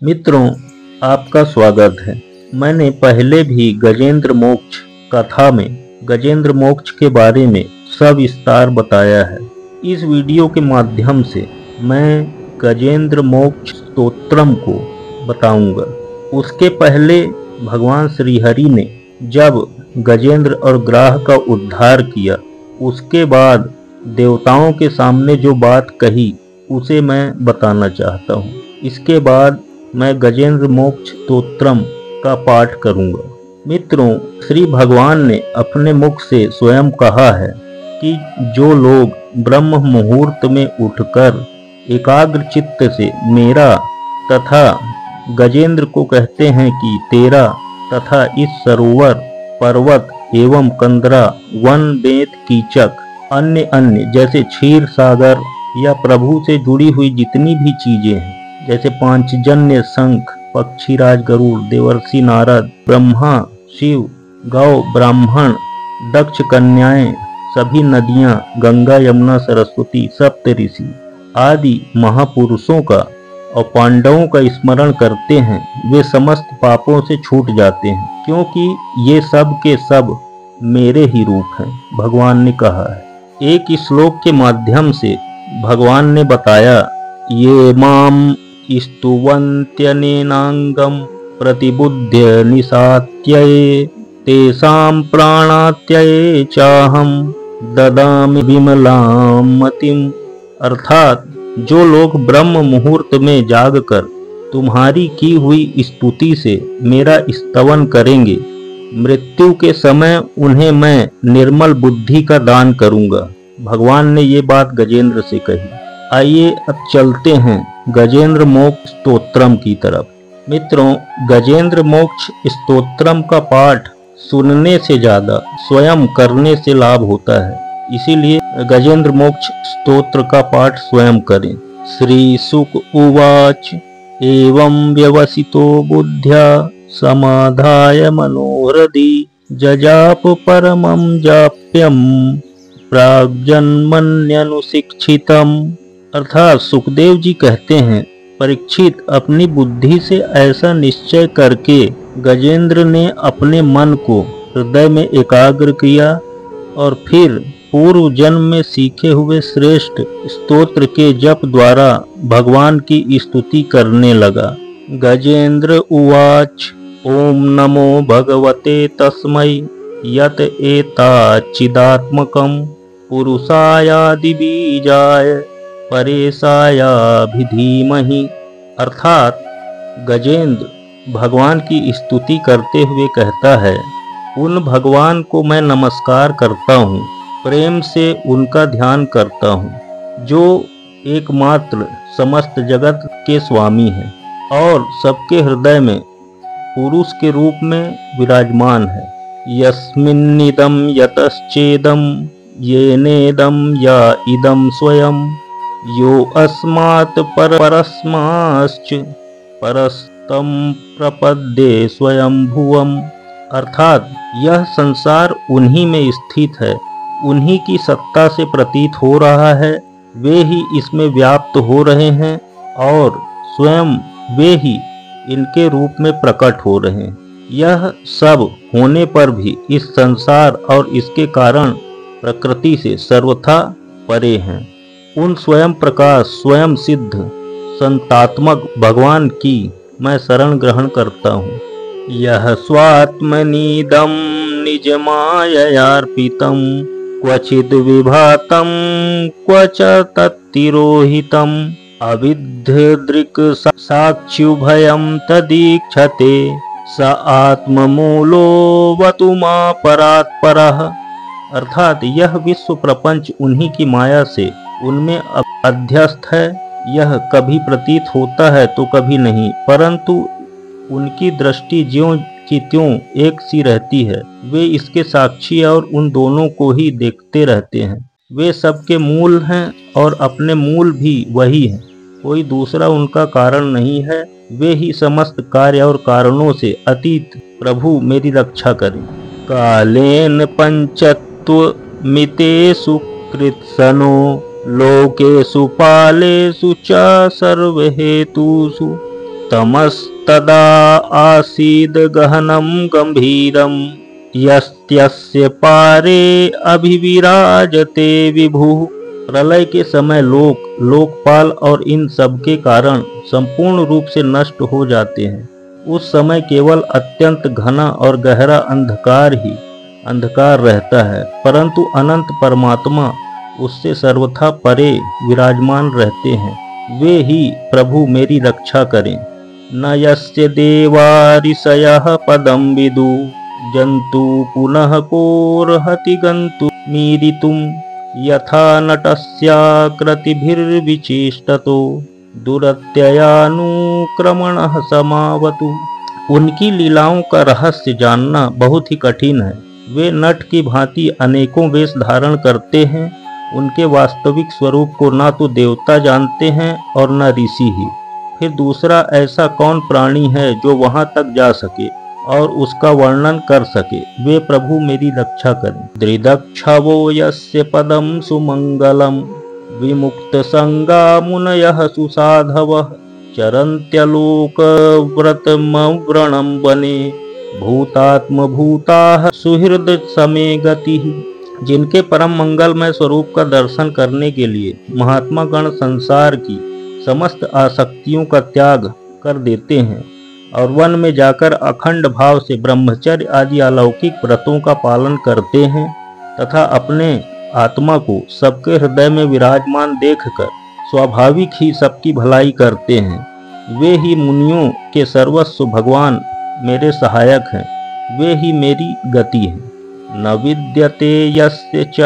मित्रों, आपका स्वागत है। मैंने पहले भी गजेंद्र मोक्ष कथा में गजेंद्र मोक्ष के बारे में सविस्तार बताया है। इस वीडियो के माध्यम से मैं गजेंद्र मोक्ष स्तोत्रम को बताऊंगा। उसके पहले भगवान श्रीहरि ने जब गजेंद्र और ग्राह का उद्धार किया, उसके बाद देवताओं के सामने जो बात कही उसे मैं बताना चाहता हूँ। इसके बाद मैं गजेंद्र मोक्ष स्तोत्रम का पाठ करूंगा। मित्रों, श्री भगवान ने अपने मुख से स्वयं कहा है कि जो लोग ब्रह्म मुहूर्त में उठकर एकाग्र चित्त से मेरा तथा गजेंद्र को कहते हैं कि तेरा तथा इस सरोवर, पर्वत एवं कंदरा, वन, बेत, कीचक, अन्य जैसे क्षीर सागर या प्रभु से जुड़ी हुई जितनी भी चीजें हैं, जैसे पांचजन्य, शंख, पक्षीराज गरुड़, देवर्षि नारद, ब्रह्मा, शिव, गौ, ब्राह्मण, दक्ष, कन्याएं, सभी नदियां, गंगा, यमुना, सरस्वती, सप्त ऋषि आदि महापुरुषों का और पांडवों का स्मरण करते हैं, वे समस्त पापों से छूट जाते हैं, क्योंकि ये सब के सब मेरे ही रूप हैं, भगवान ने कहा है। एक श्लोक के माध्यम से भगवान ने बताया, ये माम स्तुवन्त्यनेनांगम प्रतिबुद्ध्य निसात्यये तेषां प्राणात्यये चाहम ददामि विमलां मतिम। अर्थात जो लोग ब्रह्म मुहूर्त में जागकर तुम्हारी की हुई स्तुति से मेरा स्तवन करेंगे, मृत्यु के समय उन्हें मैं निर्मल बुद्धि का दान करूंगा। भगवान ने ये बात गजेंद्र से कही। आइए अब चलते हैं गजेंद्र मोक्ष स्तोत्रम की तरफ। मित्रों, गजेंद्र मोक्ष स्तोत्रम का पाठ सुनने से ज्यादा स्वयं करने से लाभ होता है, इसीलिए गजेंद्र मोक्ष स्तोत्र का पाठ स्वयं करें। श्री शुक उवाच एवं व्यवसितो बुद्ध्या समाधाय मनोहृदि जजाप परमं जाप्यम प्राग्जन्मन्यनुशिक्षितम्। अर्थात सुखदेव जी कहते हैं, परीक्षित, अपनी बुद्धि से ऐसा निश्चय करके गजेंद्र ने अपने मन को हृदय में एकाग्र किया और फिर पूर्व जन्म में सीखे हुए श्रेष्ठ स्तोत्र के जप द्वारा भगवान की स्तुति करने लगा। गजेंद्र उवाच ओम नमो भगवते तस्मै यत एताच्चिदात्मकं पुरुषायादिबीजाय परेशायाभिधीमहि। अर्थात गजेंद्र भगवान की स्तुति करते हुए कहता है, उन भगवान को मैं नमस्कार करता हूँ, प्रेम से उनका ध्यान करता हूँ, जो एकमात्र समस्त जगत के स्वामी हैं और सबके हृदय में पुरुष के रूप में विराजमान है। यस्मिन्निदं यतश्चेदं येनेदं या इदं स्वयं यो अस्मात् परस्माश्च परस्तं प्रपद्ये स्वयं भुवम्। अर्थात यह संसार उन्हीं में स्थित है, उन्हीं की सत्ता से प्रतीत हो रहा है, वे ही इसमें व्याप्त हो रहे हैं और स्वयं वे ही इनके रूप में प्रकट हो रहे हैं। यह सब होने पर भी इस संसार और इसके कारण प्रकृति से सर्वथा परे हैं। उन स्वयं प्रकाश, स्वयं सिद्ध, संतात्मक भगवान की मैं शरण ग्रहण करता हूँ। यह स्वात्मनीदं निजमाययार्पितं क्वचिद् विभातं क्वच तत्तिरोहितं अविद्यदृक् साक्षिभयं तदीक्षते स आत्ममूलो वतुमा परात्परः। अर्थात यह विश्व प्रपंच उन्हीं की माया से उनमें अध्यस्त है। यह कभी प्रतीत होता है तो कभी नहीं, परंतु उनकी दृष्टि ज्यों की त्यों एक सी रहती है। वे इसके साक्षी और उन दोनों को ही देखते रहते हैं। वे सबके मूल हैं और अपने मूल भी वही हैं, कोई दूसरा उनका कारण नहीं है। वे ही समस्त कार्य और कारणों से अतीत प्रभु मेरी रक्षा करें। कालेन पंचत्व मितेषु कृत्सनो लोकेषु पालेषु च सर्वहेतुषु तमस्तदा आसीद गहनं गंभीरम यस्य पारे अभिविराजते विभु। प्रलय के समय लोकपाल और इन सब के कारण संपूर्ण रूप से नष्ट हो जाते हैं। उस समय केवल अत्यंत घना और गहरा अंधकार रहता है, परंतु अनंत परमात्मा उससे सर्वथा परे विराजमान रहते हैं। वे ही प्रभु मेरी रक्षा करें। न यस्य देवा ऋषयः पदं विदु जंतु पुनः कोर्हति गन्तु मीरितुम यथा नटस्याकृतिभिर्विचेष्टतो दुरत्ययानुक्रमणः समावतु। उनकी लीलाओं का रहस्य जानना बहुत ही कठिन है। वे नट की भांति अनेकों वेश धारण करते हैं। उनके वास्तविक स्वरूप को न तो देवता जानते हैं और न ऋषि ही। फिर दूसरा ऐसा कौन प्राणी है जो वहां तक जा सके और उसका वर्णन कर सके। वे प्रभु मेरी रक्षा करें। दृदक्षवो यस्य पदम सुमंगलम विमुक्त संगा मुनयः सुसाधवः चरन्त्यलोक व्रतमव्रणं वने भूतात्म भूताः सुहृद समे गतिः। जिनके परम मंगलमय स्वरूप का दर्शन करने के लिए महात्मा गण संसार की समस्त आसक्तियों का त्याग कर देते हैं और वन में जाकर अखंड भाव से ब्रह्मचर्य आदि अलौकिक व्रतों का पालन करते हैं तथा अपने आत्मा को सबके हृदय में विराजमान देखकर स्वाभाविक ही सबकी भलाई करते हैं। वे ही मुनियों के सर्वस्व भगवान मेरे सहायक हैं। वे ही मेरी गति है। न विद्यते यस्य च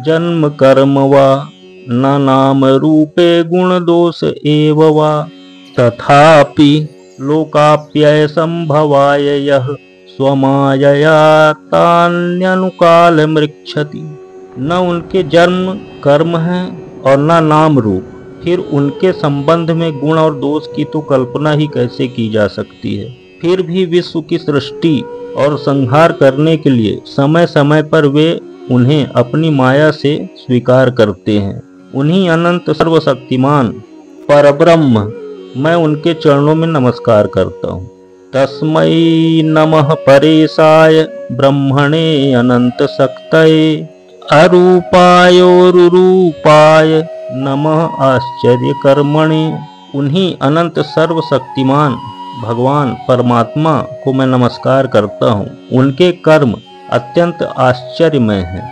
जन्म कर्म वा न नाम रूपे गुण दोष एव वा तथापि लोकाप्यय संभवाय यः स्वमायया तान्यनुकाल मृक्षति। न उनके जन्म कर्म है और न नाम रूप, फिर उनके संबंध में गुण और दोष की तो कल्पना ही कैसे की जा सकती है। फिर भी विश्व की सृष्टि और संहार करने के लिए समय समय पर वे उन्हें अपनी माया से स्वीकार करते हैं। उन्हीं अनंत सर्वशक्तिमान परब्रह्म मैं उनके चरणों में नमस्कार करता हूँ। तस्मै नमः परेशाय ब्रह्मणे अनंत शक्तये अरूपायोरुरूपाय नमः आश्चर्य कर्मणे। उन्हीं अनंत सर्वशक्तिमान भगवान परमात्मा को मैं नमस्कार करता हूँ। उनके कर्म अत्यंत आश्चर्यमय हैं।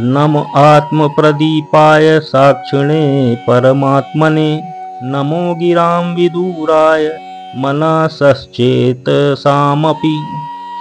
नम आत्म प्रदीपाय साक्षिणे परमात्मने नमो गिरां विदुराय मनसश्चेत सामपि।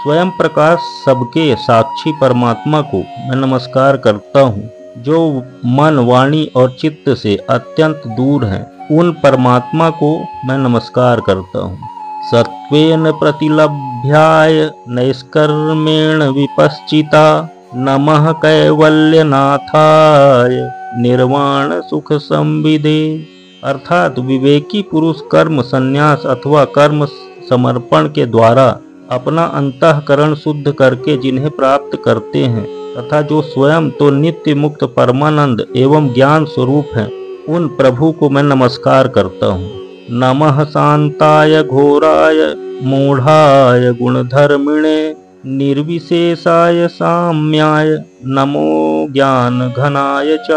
स्वयं प्रकाश सबके साक्षी परमात्मा को मैं नमस्कार करता हूँ, जो मन वाणी और चित्त से अत्यंत दूर हैं। उन परमात्मा को मैं नमस्कार करता हूँ। सत्वेन प्रतिलभ्याय नैष्कर्मेण विपश्चिता नमः कैवल्यनाथाय निर्वाण सुख संविदे। अर्थात विवेकी पुरुष कर्म संन्यास अथवा कर्म समर्पण के द्वारा अपना अंतःकरण शुद्ध करके जिन्हें प्राप्त करते हैं तथा जो स्वयं तो नित्य मुक्त परमानंद एवं ज्ञान स्वरूप हैं, उन प्रभु को मैं नमस्कार करता हूँ। नमः शांताय घोराय मूढ़ाय गुणधर्मिणे निर्विशेषाय साम्याय नमो ज्ञान घनाय च।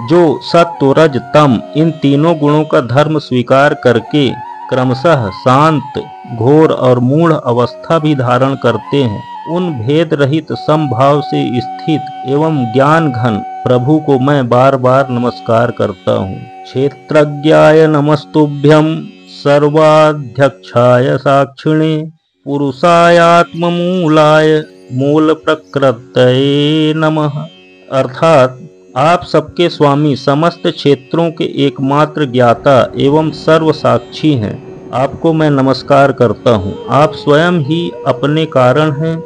जो सत्व रज तम इन तीनों गुणों का धर्म स्वीकार करके क्रमशः शांत घोर और मूढ़ अवस्था भी धारण करते हैं, उन भेद रहित समभाव से स्थित एवं ज्ञान घन प्रभु को मैं बार बार नमस्कार करता हूँ। क्षेत्रज्ञाय नमस्तुभ्यं सर्वाध्यक्षाय साक्षिणे पुरुषायात्ममूलाय मूल प्रकृतये नमः। अर्थात आप सबके स्वामी समस्त क्षेत्रों के एकमात्र ज्ञाता एवं सर्व साक्षी हैं। आपको मैं नमस्कार करता हूँ। आप स्वयं ही अपने कारण हैं।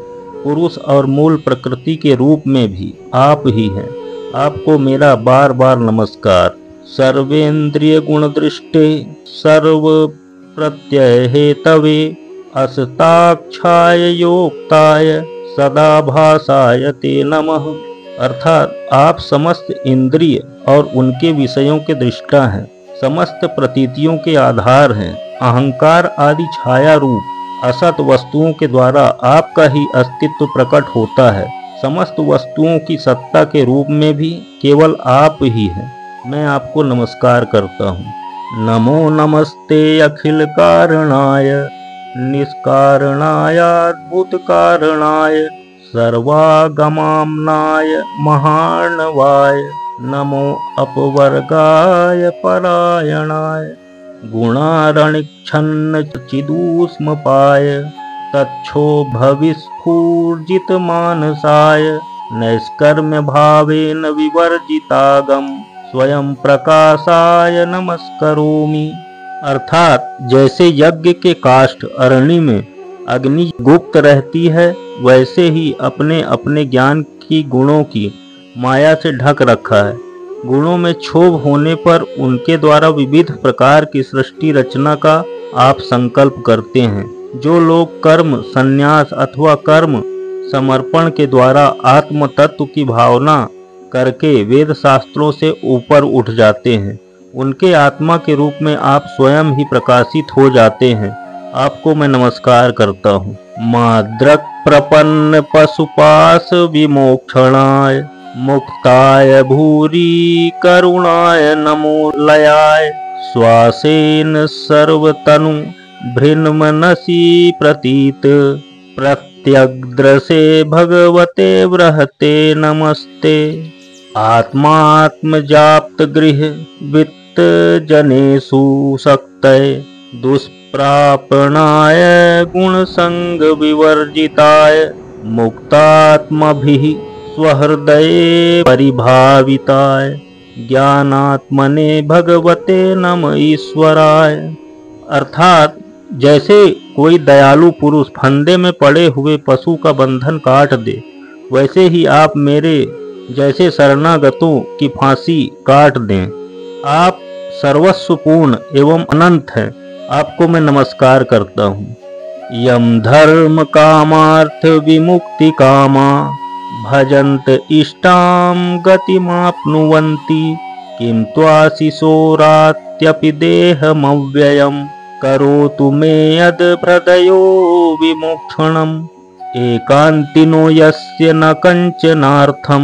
पुरुष और मूल प्रकृति के रूप में भी आप ही हैं। आपको मेरा बार बार नमस्कार। सर्वेन्द्रिय गुण दृष्टे सर्व प्रत्यय हेतवे अस्ताक्षाय योक्ताय सदा भासाय ते नमः। अर्थात आप समस्त इंद्रिय और उनके विषयों के दृष्टा हैं, समस्त प्रतीतियों के आधार हैं, अहंकार आदि छाया रूप असत वस्तुओं के द्वारा आपका ही अस्तित्व प्रकट होता है। समस्त वस्तुओं की सत्ता के रूप में भी केवल आप ही हैं। मैं आपको नमस्कार करता हूँ। नमो नमस्ते अखिल कारणाय निष्कारणाय अद्भुत कारणाय सर्वागमाम्नाय महार्णवाय नमो अपवर्गाय परायणाय गुणारणिक्षन्न चिदूष्मपाय तच्छोभविस्फूर्जित मानसाय नैष्कर्म्य भावेन विवर्जितागम स्वयं प्रकाशाय नमस्करोमि। अर्थात जैसे यज्ञ के काष्ठ अरण्य में अग्नि गुप्त रहती है, वैसे ही अपने अपने ज्ञान की गुणों की माया से ढक रखा है। गुणों में क्षोभ होने पर उनके द्वारा विविध प्रकार की सृष्टि रचना का आप संकल्प करते हैं। जो लोग कर्म संन्यास अथवा कर्म समर्पण के द्वारा आत्म तत्व की भावना करके वेद शास्त्रों से ऊपर उठ जाते हैं, उनके आत्मा के रूप में आप स्वयं ही प्रकाशित हो जाते हैं। आपको मैं नमस्कार करता हूँ। माद्रक प्रपन्न पशुपास विमोक्षणाय मुक्ताय भूरि करुणाय नमो लयाय श्वासेन सर्वतनु भृन्मनसि प्रतीत प्रत्यग्द्रसे भगवते बृहते नमस्ते। आत्मात्मजाप्त गृह वित्त जनेषु शक्तये दुष्प्रापणाय गुणसंग विवर्जिताय मुक्तात्मभिः स्वहृदये परिभाविताय ज्ञानात्मने भगवते नम ईश्वराय। अर्थात जैसे कोई दयालु पुरुष फंदे में पड़े हुए पशु का बंधन काट दे, वैसे ही आप मेरे जैसे शरणागतों की फांसी काट दें। आप सर्वस्वपूर्ण एवं अनंत हैं। आपको मैं नमस्कार करता हूँ। यम धर्म कामार्थ विमुक्ति कामा भजन्त इष्टाम गतिमाप्नुवन्ति किं त्वाशिशोरात्यपि देहमव्ययम् करोतु मे यद् हृदयो विमोक्षणम्। एकान्तिनो यस्य न कञ्चनार्थं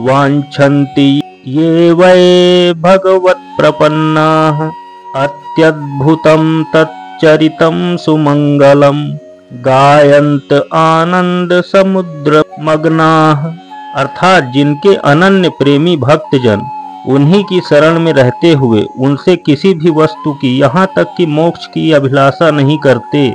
वाञ्छन्ति ये वै भगवत्प्रपन्नाः अत्यद्भुतं तच्चरितं सुमंगलम् गायन्त आनंद समुद्र मग्नाः। अर्थात जिनके अनन्य प्रेमी भक्तजन उन्हीं की शरण में रहते हुए उनसे किसी भी वस्तु की यहाँ तक कि मोक्ष की अभिलाषा नहीं करते,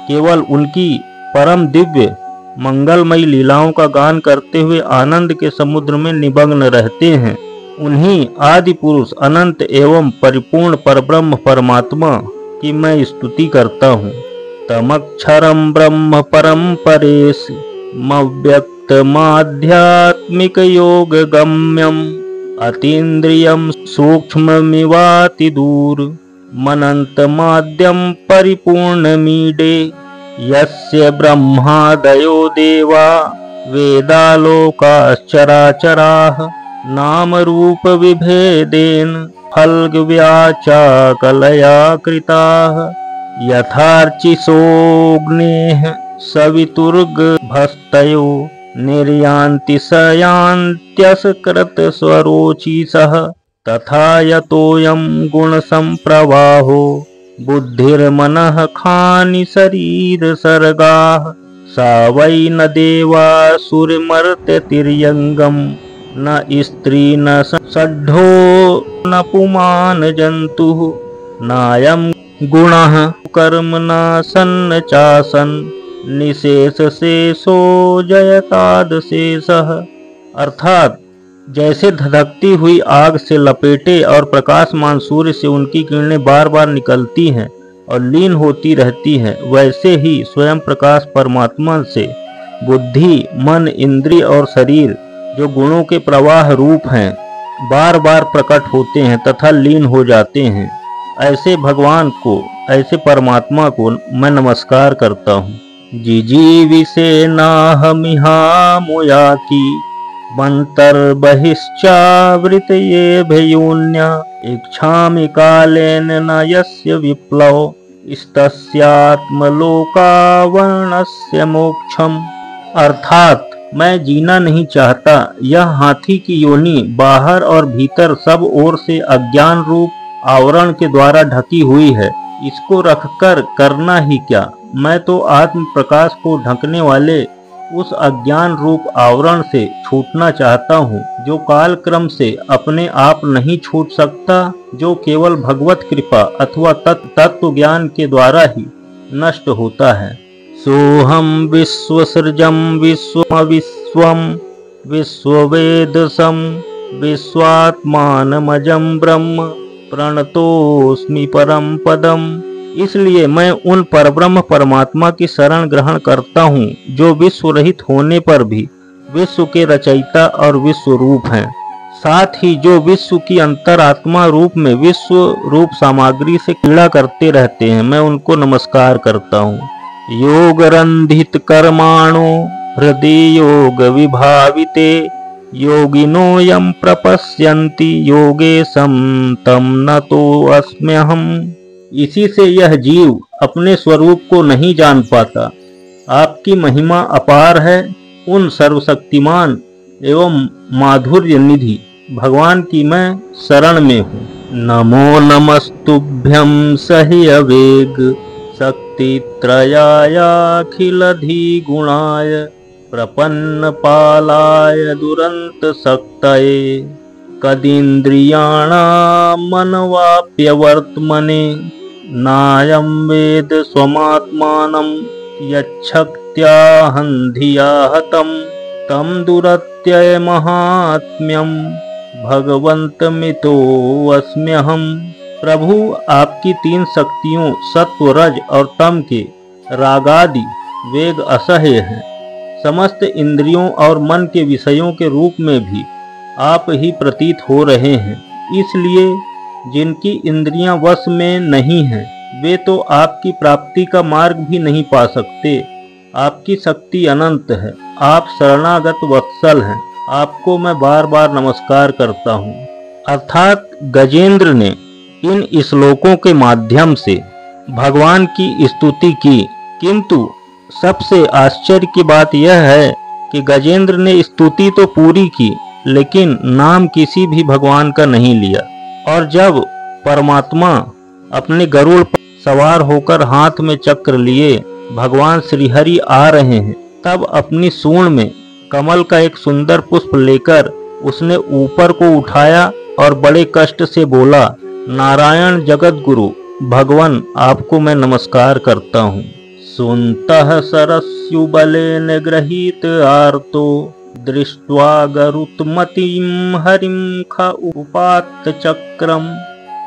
केवल उनकी परम दिव्य मंगलमयी लीलाओं का गान करते हुए आनंद के समुद्र में निमग्न रहते हैं, उन्हीं आदि पुरुष अनंत एवं परिपूर्ण परब्रह्म परमात्मा की मैं स्तुति करता हूँ। तमक्षरम ब्रह्म परम परेश मव्यक्त माध्यात्मिक योग गम्यम अतीन्द्रियम सूक्ष्ममिवाति दूर मनंत माद्यम परिपूर्ण मीडे यस्य ब्रह्मादयो देवा वेदालोकाश्चराचराः नाम रूप विभेदेन फल्ग व्याचाकलया कृताः यथार्चिसोऽग्नेः सवितुर्ग भस्तयो निर्यान्ति सयान्त्यसकृत स्वरोचिषः तथा यतोऽयं गुणसंप्रवाहो बुद्धिर्मनः खानि शरीर सर्गाः सा वै न देवासुरमर्त्यतिर्यङ्गम् न स्त्री न षड्ढो न पुमान जन्तुः नायं गुणः कर्म न सन्न चासन् निशेष शेषो जयताद शेषः। अर्थात जैसे धधकती हुई आग से लपेटे और प्रकाशमान सूर्य से उनकी किरणें बार बार निकलती हैं और लीन होती रहती हैं, वैसे ही स्वयं प्रकाश परमात्मा से बुद्धि मन इंद्रिय और शरीर जो गुणों के प्रवाह रूप हैं बार बार प्रकट होते हैं तथा लीन हो जाते हैं। ऐसे भगवान को, ऐसे परमात्मा को मैं नमस्कार करता हूँ। जिजीविषे नाहमिहा मुयाकी बंतर बहिश्चावृत ये भयोन्या इच्छामि कालेन न यस्य विप्लव इस्तस्यात्मलोकावरणस्य मोक्षम। अर्थात मैं जीना नहीं चाहता। यह हाथी की योनि बाहर और भीतर सब ओर से अज्ञान रूप आवरण के द्वारा ढकी हुई है। इसको रखकर करना ही क्या। मैं तो आत्म प्रकाश को ढकने वाले उस अज्ञान रूप आवरण से छूटना चाहता हूँ, जो काल क्रम से अपने आप नहीं छूट सकता, जो केवल भगवत कृपा अथवा तत्व ज्ञान के द्वारा ही नष्ट होता है। सोहम विश्वसृजम विश्वमविश्वम विश्ववेदसम विश्वात्मानमजं ब्रह्म प्रणतोस्मि परम पदम। इसलिए मैं उन परब्रह्म परमात्मा की शरण ग्रहण करता हूँ, जो विश्व रहित होने पर भी विश्व के रचयिता और विश्व रूप हैं, साथ ही जो विश्व की अंतरात्मा रूप में विश्व रूप सामग्री से क्रीड़ा करते रहते हैं, मैं उनको नमस्कार करता हूँ। योग रंधित कर्माणो हृदय योग विभाविते योगिनो यम प्रपश्यन्ति योगेशम तम नतो अस्म्यहम्। इसी से यह जीव अपने स्वरूप को नहीं जान पाता। आपकी महिमा अपार है। उन सर्वशक्तिमान एवं माधुर्य निधि भगवान की मैं शरण में हूँ। नमो नमस्तुभ्यं सह्यवेग शक्तित्रयायाखिलधिगुणाय प्रपन्नपालाय दुरन्तशक्तये कदीन्द्रियाणां मनवाप्यवर्त्मने नायं वेद स्वमात्मानं यच्छक्त्याहं धिया हतं तं दुरत्ययमहात्म्यं भगवन्तमितोऽस्म्यहम्। प्रभु, आपकी तीन शक्तियों सत्व रज और तम के रागादि वेग असह्य हैं। समस्त इंद्रियों और मन के विषयों के रूप में भी आप ही प्रतीत हो रहे हैं। इसलिए जिनकी इंद्रियां वश में नहीं हैं, वे तो आपकी प्राप्ति का मार्ग भी नहीं पा सकते। आपकी शक्ति अनंत है। आप शरणागत वत्सल हैं। आपको मैं बार बार नमस्कार करता हूँ। अर्थात गजेंद्र ने इन श्लोकों के माध्यम से भगवान की स्तुति की, किंतु सबसे आश्चर्य की बात यह है कि गजेंद्र ने स्तुति तो पूरी की, लेकिन नाम किसी भी भगवान का नहीं लिया। और जब परमात्मा अपने गरुड़ पर सवार होकर हाथ में चक्र लिए भगवान श्रीहरि आ रहे हैं, तब अपनी सूंड में कमल का एक सुंदर पुष्प लेकर उसने ऊपर को उठाया और बड़े कष्ट से बोला, नारायण जगत गुरु भगवान, आपको मैं नमस्कार करता हूँ। सुनतः सरस्युबलेन गृहीत आर्तो दृष्ट्वा गरुत्मतीं हरिं ख उपात्त चक्रम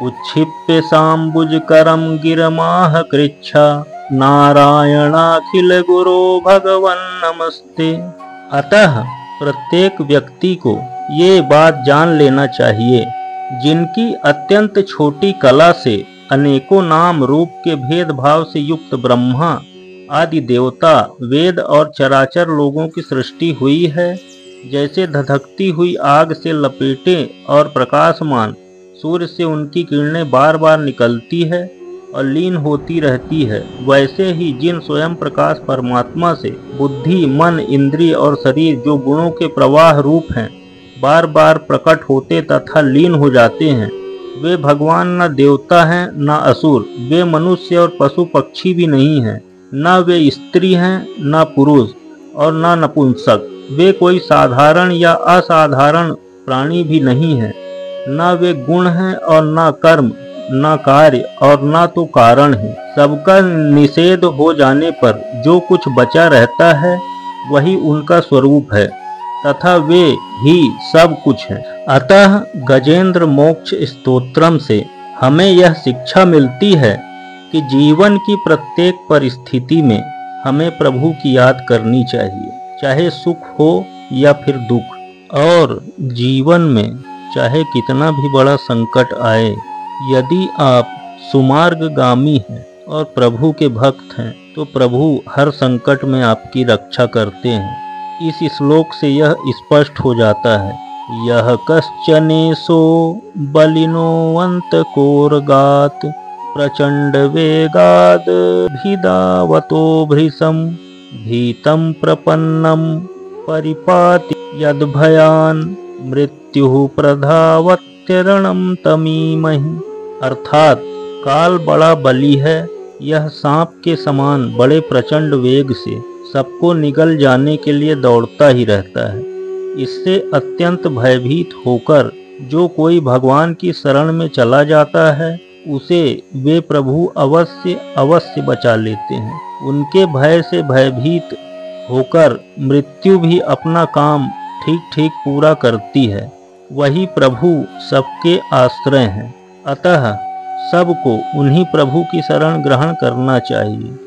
उच्छिप्य सांबुजकरं गिरमाह कृच्छा नारायणाखिल गुरो भगवन् नमस्ते। अतः प्रत्येक व्यक्ति को ये बात जान लेना चाहिए, जिनकी अत्यंत छोटी कला से अनेकों नाम रूप के भेदभाव से युक्त ब्रह्मा आदि देवता, वेद और चराचर लोगों की सृष्टि हुई है। जैसे धधकती हुई आग से लपेटे और प्रकाशमान सूर्य से उनकी किरणें बार बार निकलती है और लीन होती रहती है, वैसे ही जिन स्वयं प्रकाश परमात्मा से बुद्धि, मन, इंद्रिय और शरीर जो गुणों के प्रवाह रूप हैं, बार बार प्रकट होते तथा लीन हो जाते हैं, वे भगवान न देवता हैं न असुर। वे मनुष्य और पशु पक्षी भी नहीं हैं, न वे स्त्री हैं न पुरुष और न नपुंसक। वे कोई साधारण या असाधारण प्राणी भी नहीं हैं। न वे गुण हैं और न कर्म, न कार्य और न तो कारण है। सबका निषेध हो जाने पर जो कुछ बचा रहता है वही उनका स्वरूप है तथा वे ही सब कुछ है। अतः गजेंद्र मोक्ष स्तोत्रम से हमें यह शिक्षा मिलती है कि जीवन की प्रत्येक परिस्थिति में हमें प्रभु की याद करनी चाहिए, चाहे सुख हो या फिर दुख। और जीवन में चाहे कितना भी बड़ा संकट आए, यदि आप सुमार्गगामी हैं और प्रभु के भक्त हैं, तो प्रभु हर संकट में आपकी रक्षा करते हैं। इस श्लोक से यह स्पष्ट हो जाता है, यह कश्चनेशो बलिनो अंतकोरगात प्रचंड वेगाद भिदावतो भृशं भीतं प्रपन्नं परिपाति यद्भयान् मृत्युः प्रधावत्यरणं तमीमहि। अर्थात काल बड़ा बली है, यह सांप के समान बड़े प्रचंड वेग से सबको निगल जाने के लिए दौड़ता ही रहता है। इससे अत्यंत भयभीत होकर जो कोई भगवान की शरण में चला जाता है उसे वे प्रभु अवश्य बचा लेते हैं। उनके भय से भयभीत होकर मृत्यु भी अपना काम ठीक ठीक पूरा करती है। वही प्रभु सबके आश्रय हैं, अतः सबको उन्हीं प्रभु की शरण ग्रहण करना चाहिए।